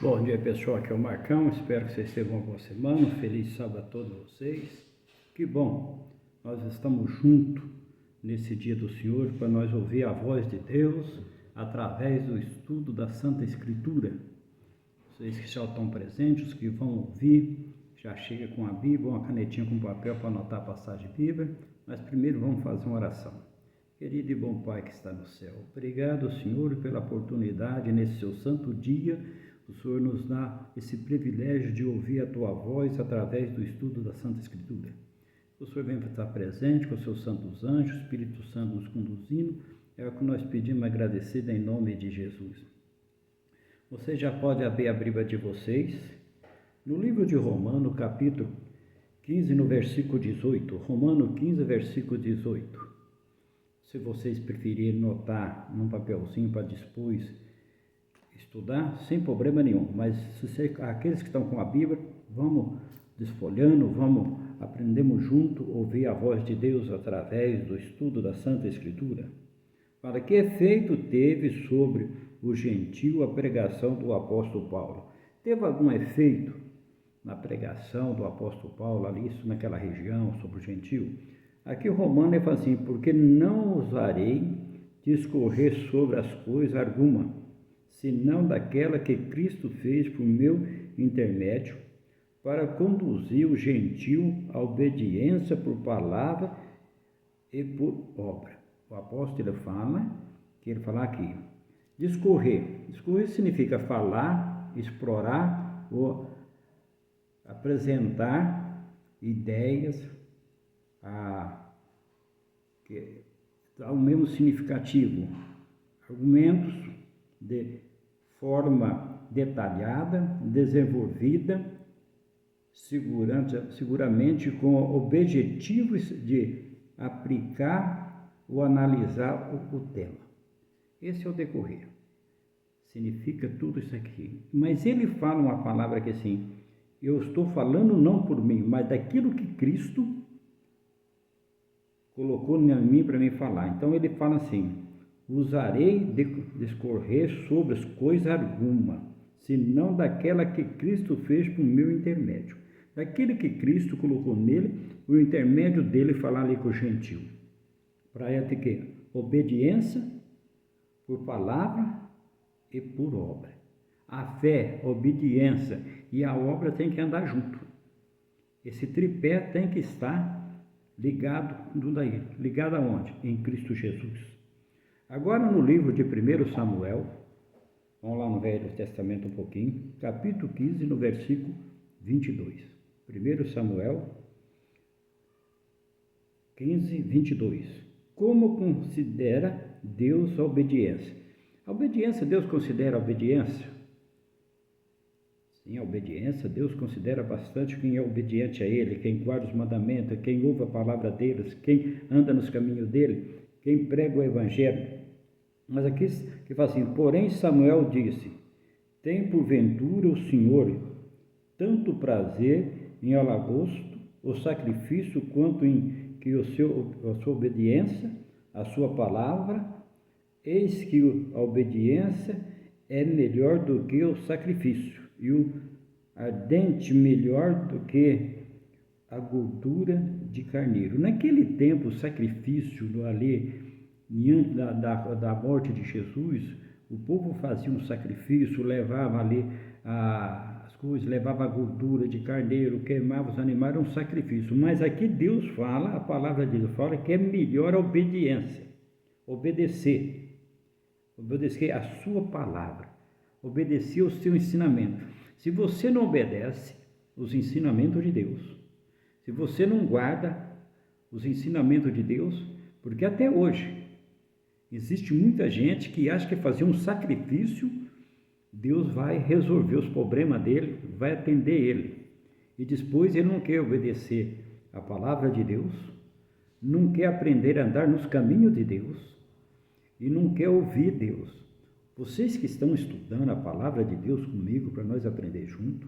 Bom dia, pessoal, aqui é o Marcão, espero que vocês tenham uma boa semana, feliz sábado a todos vocês. Que bom, nós estamos juntos nesse dia do Senhor para nós ouvir a voz de Deus através do estudo da Santa Escritura. Vocês que já estão presentes, os que vão ouvir, já chega com a Bíblia, uma canetinha com papel para anotar a passagem bíblica, mas primeiro vamos fazer uma oração. Querido e bom Pai que está no céu, obrigado, Senhor, pela oportunidade nesse seu santo dia. O Senhor nos dá esse privilégio de ouvir a Tua voz através do estudo da Santa Escritura. O Senhor vem estar presente com os seus santos anjos, o Espírito Santo nos conduzindo, é o que nós pedimos agradecido em nome de Jesus. Você já pode abrir a Bíblia de vocês, no livro de Romanos, capítulo 15, no versículo 18, Romanos 15, versículo 18. Se vocês preferirem notar num papelzinho para depois estudar, sem problema nenhum, mas aqueles que estão com a Bíblia, vamos desfolhando, vamos aprendemos junto, ouvir a voz de Deus através do estudo da Santa Escritura. Para que efeito teve sobre o gentio a pregação do apóstolo Paulo? Teve algum efeito na pregação do apóstolo Paulo ali, naquela região, sobre o gentio? Aqui o Romano fala assim, porque não ousarei discorrer sobre as coisas alguma, senão daquela que Cristo fez por meu intermédio, para conduzir o gentio à obediência por palavra e por obra. O apóstolo ele fala aqui, discorrer. Discorrer significa falar, explorar ou apresentar ideias, que dá o mesmo significativo, argumentos de forma detalhada, desenvolvida, seguramente com objetivos de aplicar ou analisar o tema. Esse é o decorrer. Significa tudo isso aqui. Mas ele fala uma palavra que assim, eu estou falando não por mim, mas daquilo que Cristo colocou em mim para me falar. Então ele fala assim, usarei de discorrer sobre as coisas alguma, senão daquela que Cristo fez por meu intermédio. Daquele que Cristo colocou nele, o intermédio dele falar ali com o gentio. Para ele ter que obediência por palavra e por obra. A fé, a obediência e a obra tem que andar junto. Esse tripé tem que estar ligado aonde? Em Cristo Jesus. Agora no livro de 1 Samuel, vamos lá no Velho Testamento um pouquinho, capítulo 15, no versículo 22. 1 Samuel 15, 22. Como considera Deus a obediência? A obediência, Deus considera a obediência? Sim, a obediência, Deus considera bastante quem é obediente a Ele, quem guarda os mandamentos, quem ouve a palavra deles, quem anda nos caminhos dele, quem prega o Evangelho. Mas aqui que fala assim, porém Samuel disse, tem porventura o Senhor tanto prazer em holocausto, o sacrifício, quanto em que a sua obediência, a sua palavra, eis que a obediência é melhor do que o sacrifício, e o ardente melhor do que a gordura de carneiro. Naquele tempo, o sacrifício ali, diante da morte de Jesus, o povo fazia um sacrifício, levava ali as coisas, levava a gordura de carneiro, queimava os animais, era um sacrifício. Mas aqui Deus fala, a palavra de Deus fala que é melhor a obediência, obedecer a sua palavra, obedecer o seu ensinamento. Se você não obedece os ensinamentos de Deus, se você não guarda os ensinamentos de Deus, porque até hoje existe muita gente que acha que fazer um sacrifício, Deus vai resolver os problemas dele, vai atender ele. E depois ele não quer obedecer a palavra de Deus, não quer aprender a andar nos caminhos de Deus e não quer ouvir Deus. Vocês que estão estudando a palavra de Deus comigo, para nós aprender junto,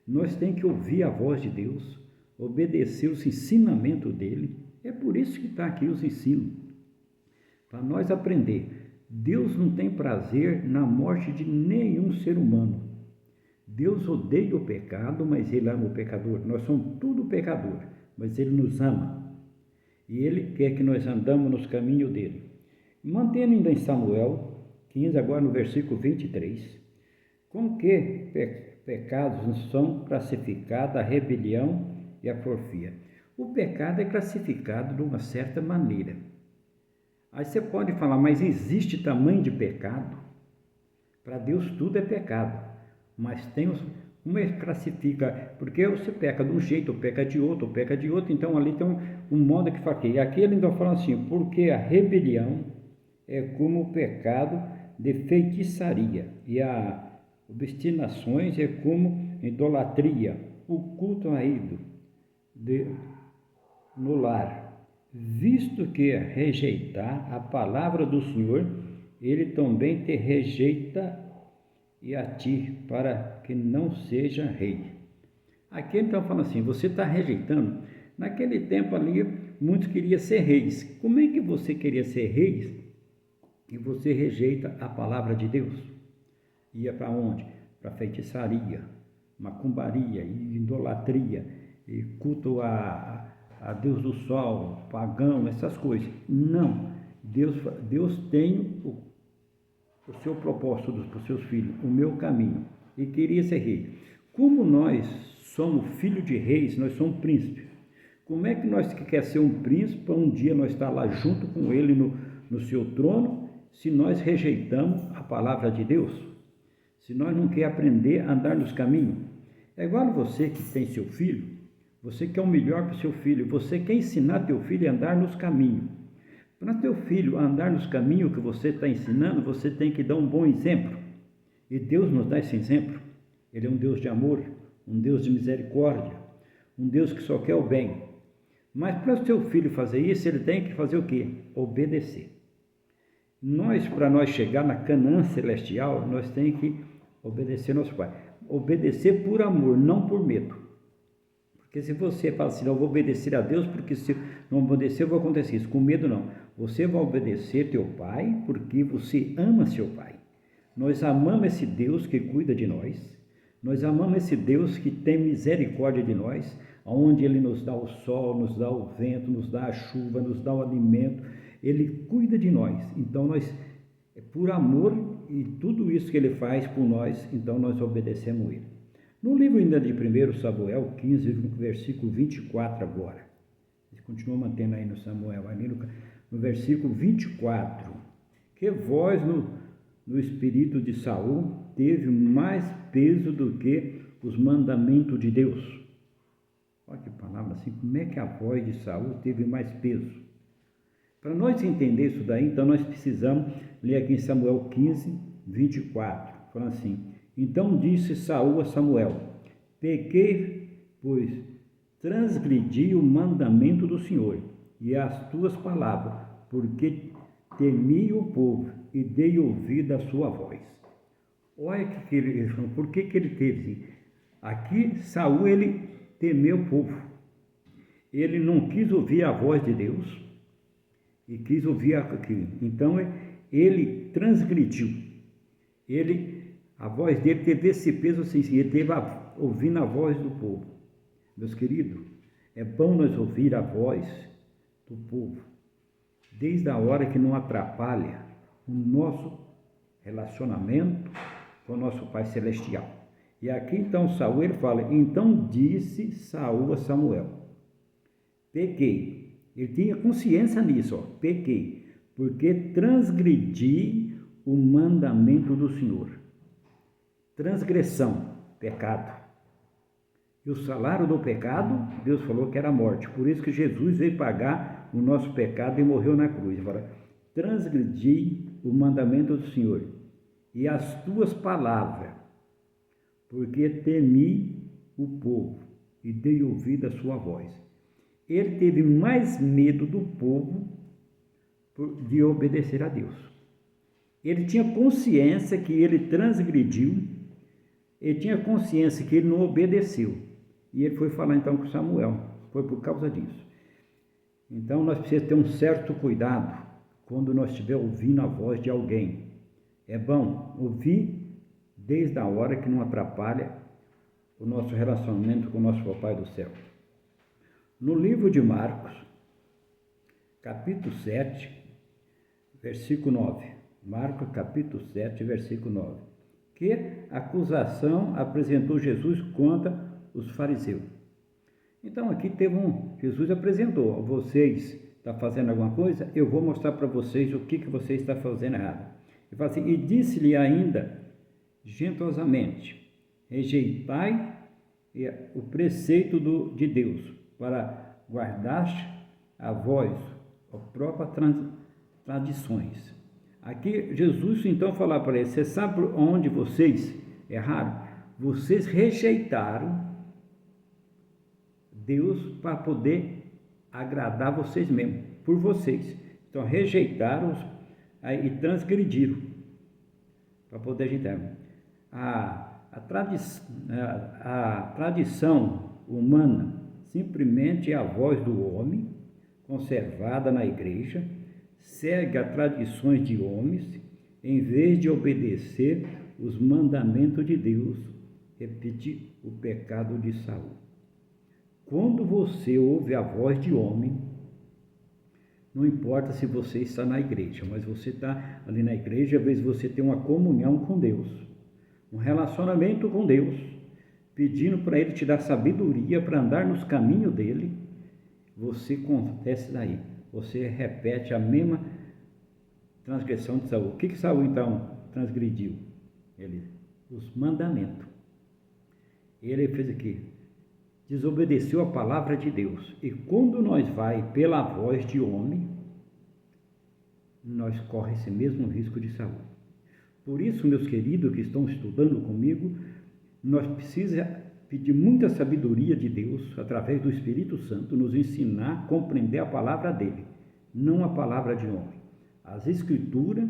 nós temos que ouvir a voz de Deus, obedecer os ensinamentos dele. É por isso que está aqui os ensinos, para nós aprender. Deus não tem prazer na morte de nenhum ser humano. Deus odeia o pecado, mas Ele ama o pecador. Nós somos tudo pecador, mas Ele nos ama. E Ele quer que nós andamos nos caminhos dEle. Mantendo ainda em Samuel 15, agora no versículo 23, com que pecados são classificados a rebelião e a porfia? O pecado é classificado de uma certa maneira. Aí você pode falar, mas existe tamanho de pecado? Para Deus tudo é pecado, mas tem como ele classifica, porque você peca de um jeito, ou peca de outro, então ali tem um modo que fala aqui. E aqui ele ainda fala assim, porque a rebelião é como o pecado de feitiçaria, e a obstinações é como idolatria, o culto a ídolo no lar, visto que rejeitar a palavra do Senhor, ele também te rejeita e a ti, para que não seja rei. Aqui ele está falando assim, você está rejeitando. Naquele tempo ali, muitos queriam ser reis. Como é que você queria ser reis e você rejeita a palavra de Deus? Ia para onde? Para feitiçaria, macumbaria, idolatria, e culto a Deus do sol, pagão, essas coisas. Não, Deus tem o seu propósito para os seus filhos, o meu caminho, e queria ser rei. Como nós somos filhos de reis, nós somos príncipes. Como é que nós que quer ser um príncipe, um dia nós estar lá junto com ele no seu trono, se nós rejeitamos a palavra de Deus? Se nós não quer aprender a andar nos caminhos? É igual você que tem seu filho, você quer o melhor para o seu filho, você quer ensinar teu filho a andar nos caminhos. Para teu filho andar nos caminhos que você está ensinando, você tem que dar um bom exemplo. E Deus nos dá esse exemplo. Ele é um Deus de amor, um Deus de misericórdia, um Deus que só quer o bem. Mas para o seu filho fazer isso, ele tem que fazer o quê? Obedecer. Para nós chegar na Canaã celestial, nós temos que obedecer nosso Pai. Obedecer por amor, não por medo. Porque se você fala assim, eu vou obedecer a Deus, porque se não obedecer, eu vou acontecer isso. Com medo não. Você vai obedecer teu pai, porque você ama seu pai. Nós amamos esse Deus que cuida de nós. Nós amamos esse Deus que tem misericórdia de nós, onde Ele nos dá o sol, nos dá o vento, nos dá a chuva, nos dá o alimento. Ele cuida de nós. Então, por amor e tudo isso que Ele faz por nós, então nós obedecemos Ele. No livro ainda de 1 Samuel 15, versículo 24 agora. Ele continua mantendo aí no Samuel, ali no versículo 24. Que voz no espírito de Saul teve mais peso do que os mandamentos de Deus. Olha que palavra assim, como é que a voz de Saul teve mais peso? Para nós entender isso daí, então nós precisamos ler aqui em Samuel 15, 24, falando assim, então disse Saul a Samuel, pequei, pois transgredi o mandamento do Senhor e as tuas palavras, porque temi o povo e dei ouvido à sua voz. Olha que ele falou, por que ele teve? Aqui Saul, ele temeu o povo. Ele não quis ouvir a voz de Deus e quis ouvir aquilo. Então ele transgrediu. A voz dele teve esse peso assim, ele teve ouvindo a voz do povo. Meus queridos, é bom nós ouvir a voz do povo, desde a hora que não atrapalha o nosso relacionamento com o nosso Pai Celestial. E aqui então Saul ele fala, então disse Saul a Samuel, pequei. Ele tinha consciência nisso, pequei, porque transgredi o mandamento do Senhor. Transgressão, pecado. E o salário do pecado, Deus falou que era a morte. Por isso que Jesus veio pagar o nosso pecado e morreu na cruz. Agora, transgredi o mandamento do Senhor e as tuas palavras, porque temi o povo e dei ouvido à sua voz. Ele teve mais medo do povo de obedecer a Deus. Ele tinha consciência que ele transgrediu, ele tinha consciência que ele não obedeceu. E ele foi falar então com Samuel, foi por causa disso. Então nós precisamos ter um certo cuidado quando nós estivermos ouvindo a voz de alguém. É bom ouvir desde a hora que não atrapalha o nosso relacionamento com o nosso Papai do céu. No livro de Marcos, capítulo 7, versículo 9. Marcos, capítulo 7, versículo 9. Que acusação apresentou Jesus contra os fariseus. Então aqui Jesus apresentou, vocês estão fazendo alguma coisa, eu vou mostrar para vocês o que vocês estão fazendo errado. Ele fala assim, e disse-lhe ainda, gentilosamente, rejeitai o preceito de Deus, para guardar a vós as próprias tradições. Aqui Jesus então fala para eles, você sabe onde vocês erraram? Vocês rejeitaram Deus para poder agradar vocês mesmos, por vocês. Então rejeitaram e transgrediram para poder ajeitar. A tradição humana simplesmente é a voz do homem, conservada na igreja, segue as tradições de homens, em vez de obedecer os mandamentos de Deus, repete o pecado de Saul. Quando você ouve a voz de homem, não importa se você está na igreja, mas você está ali na igreja, às vezes você tem uma comunhão com Deus, um relacionamento com Deus, pedindo para Ele te dar sabedoria para andar nos caminhos dEle, você acontece daí, você repete a mesma transgressão de Saul. O que Saul então transgrediu? Os mandamentos. Ele fez o quê? Desobedeceu a palavra de Deus. E quando nós vai pela voz de homem, nós corremos esse mesmo risco de Saul. Por isso, meus queridos que estão estudando comigo, nós precisamos pedir muita sabedoria de Deus, através do Espírito Santo, nos ensinar a compreender a palavra dele, não a palavra de homem. As Escrituras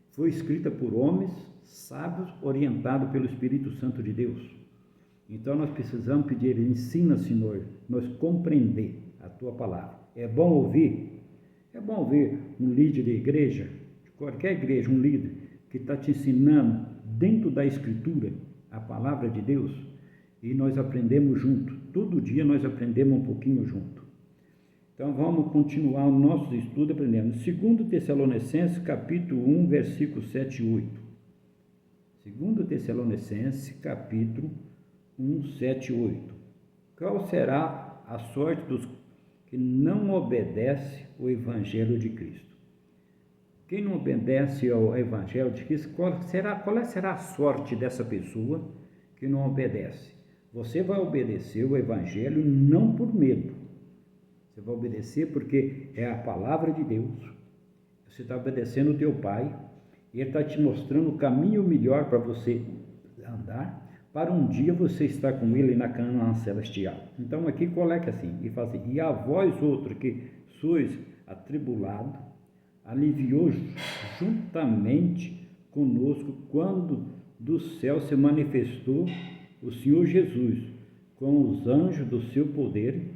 foi escrita por homens sábios, orientados pelo Espírito Santo de Deus. Então nós precisamos pedir, ensina, Senhor, nós compreender a tua palavra. É bom ouvir um líder de igreja, de qualquer igreja, um líder que está te ensinando dentro da Escritura a palavra de Deus, e nós aprendemos junto. Todo dia nós aprendemos um pouquinho junto. Então vamos continuar o nosso estudo aprendendo. 2 Tessalonicenses, capítulo 1, versículo 7 e 8. 2 Tessalonicenses, capítulo 1, 7 e 8. Qual será a sorte dos que não obedecem ao Evangelho de Cristo? Quem não obedece ao Evangelho de Cristo, qual será a sorte dessa pessoa que não obedece? Você vai obedecer o Evangelho não por medo. Você vai obedecer porque é a palavra de Deus. Você está obedecendo o teu Pai. E Ele está te mostrando o caminho melhor para você andar, para um dia você estar com Ele na Canaã celestial. Então aqui coloca assim, e fala assim, e a vós outros que sois atribulados, aliviou juntamente conosco quando do céu se manifestou o Senhor Jesus com os anjos do seu poder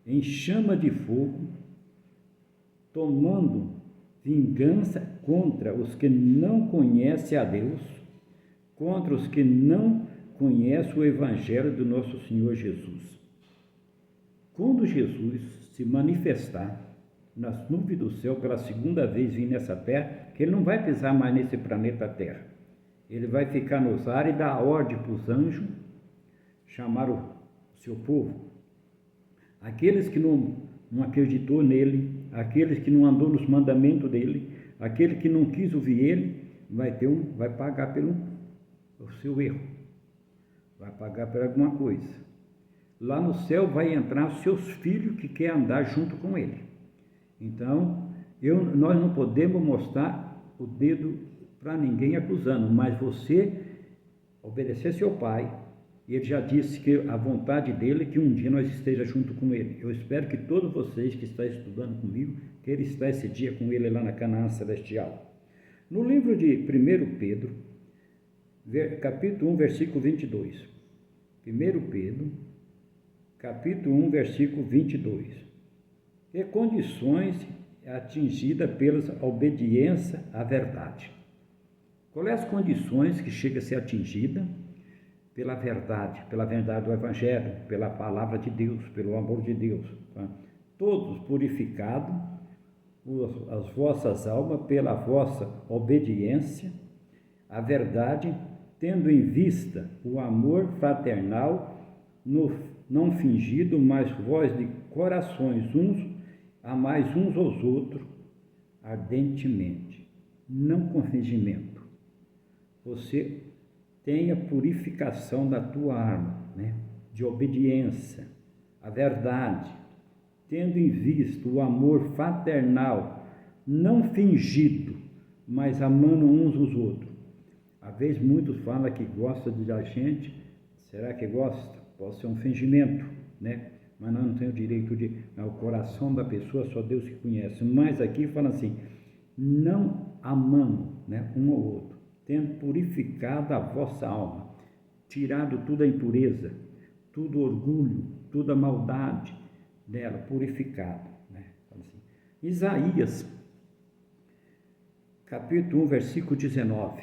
em chama de fogo, tomando vingança contra os que não conhecem a Deus, contra os que não conhecem o Evangelho do nosso Senhor Jesus. Quando Jesus se manifestar nas nuvens do céu pela segunda vez vir nessa terra, que Ele não vai pisar mais nesse planeta Terra. Ele vai ficar nos ares e dar ordem para os anjos chamar o seu povo. Aqueles que não acreditou nele, aqueles que não andou nos mandamentos dele, aquele que não quis ouvir ele, vai pagar pelo seu erro, vai pagar por alguma coisa. Lá no céu vai entrar os seus filhos que querem andar junto com ele. Então, nós não podemos mostrar o dedo para ninguém acusando, mas você obedecer seu pai. Ele já disse que a vontade dele é que um dia nós esteja junto com ele. Eu espero que todos vocês que estão estudando comigo, que ele está esse dia com ele lá na Canaã celestial. No livro de 1 Pedro, capítulo 1, versículo 22. 1 Pedro, capítulo 1, versículo 22. Que condições atingidas pela obediência à verdade. Quais são as condições que chega a ser atingida pela verdade do Evangelho, pela palavra de Deus, pelo amor de Deus? Tá? Todos purificados, as vossas almas, pela vossa obediência à verdade, tendo em vista o amor fraternal, não fingido, mas vós de corações amais uns aos outros ardentemente, não com fingimento. Você tenha purificação da tua alma, né? De obediência à verdade, tendo em vista o amor fraternal, não fingido, mas amando uns os outros. Às vezes muitos falam que gostam da gente, será que gosta? Pode ser um fingimento, né? Mas nós não temos o direito de... O coração da pessoa só Deus que conhece. Mas aqui fala assim, não amando, né, um ao outro, tendo purificado a vossa alma, tirado toda a impureza, todo orgulho, toda a maldade dela, purificado, né? Assim. Isaías, capítulo 1, versículo 19.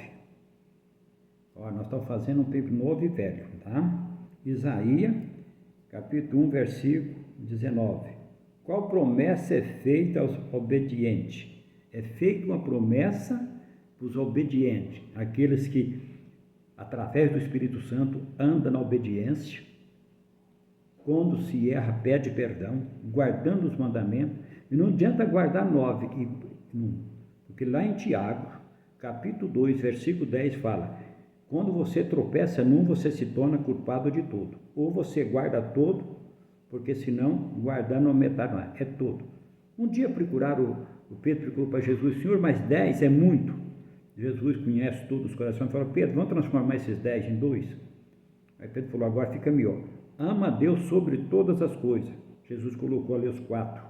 Ó, nós estamos fazendo um tempo novo e velho, tá? Isaías, capítulo 1, versículo 19. Qual promessa é feita aos obedientes? É feita uma promessa para os obedientes, aqueles que, através do Espírito Santo, andam na obediência. Quando se erra, pede perdão, guardando os mandamentos. E não adianta guardar 9, porque lá em Tiago, capítulo 2, versículo 10, fala: quando você tropeça num, você se torna culpado de tudo. Ou você guarda todo, porque senão guardar não é metade, não é todo. Um dia procuraram, o Pedro procurou para Jesus: Senhor, mas 10 é muito. Jesus conhece todos os corações e falou: Pedro, vamos transformar esses 10 em 2? Aí Pedro falou: agora fica melhor. Ama a Deus sobre todas as coisas. Jesus colocou ali os 4.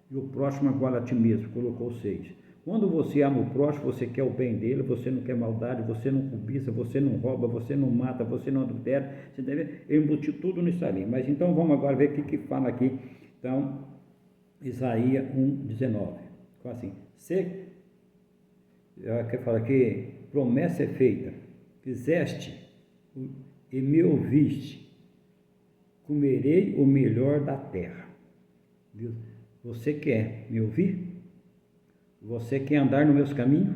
E o próximo igual a ti mesmo, colocou 6. Quando você ama o próximo, você quer o bem dele, você não quer maldade, você não cobiça, você não rouba, você não mata, você não adultera. Você deve embutir tudo nisso ali. Mas então vamos agora ver o que fala aqui. Então, Isaías 1:19. Assim, que fala que promessa é feita, fizeste e me ouviste, comerei o melhor da terra. Você quer me ouvir? Você quer andar nos meus caminhos?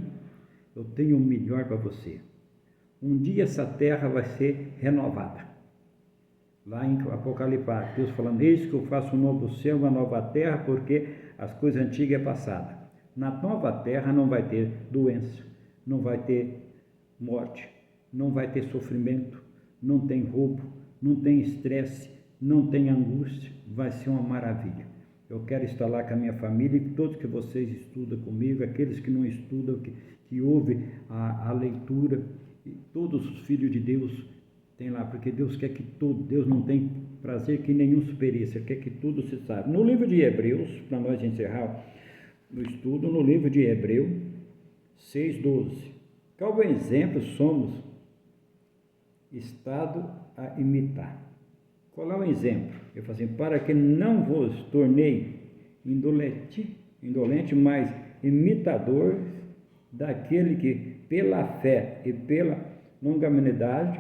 Eu tenho o melhor para você. Um dia essa terra vai ser renovada. Lá em Apocalipse, Deus falando: eis que eu faço um novo céu, uma nova terra, porque as coisas antigas é passada. Na nova terra não vai ter doença, não vai ter morte, não vai ter sofrimento, não tem roubo, não tem estresse, não tem angústia. Vai ser uma maravilha. Eu quero estar lá com a minha família e todos que vocês estudam comigo, aqueles que não estudam, que ouvem a leitura, e todos os filhos de Deus tem lá, porque Deus quer que todo, Deus não tem prazer que nenhum se pereça, quer que tudo se saiba. No livro de Hebreus, para nós encerrar o estudo, no livro de Hebreus 6:12, qual exemplo somos estado a imitar? Qual é o exemplo? Eu falo assim: para que não vos tornei indolente, mas imitador daquele que pela fé e pela longanimidade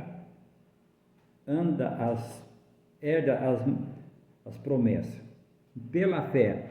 herda as promessas. Pela fé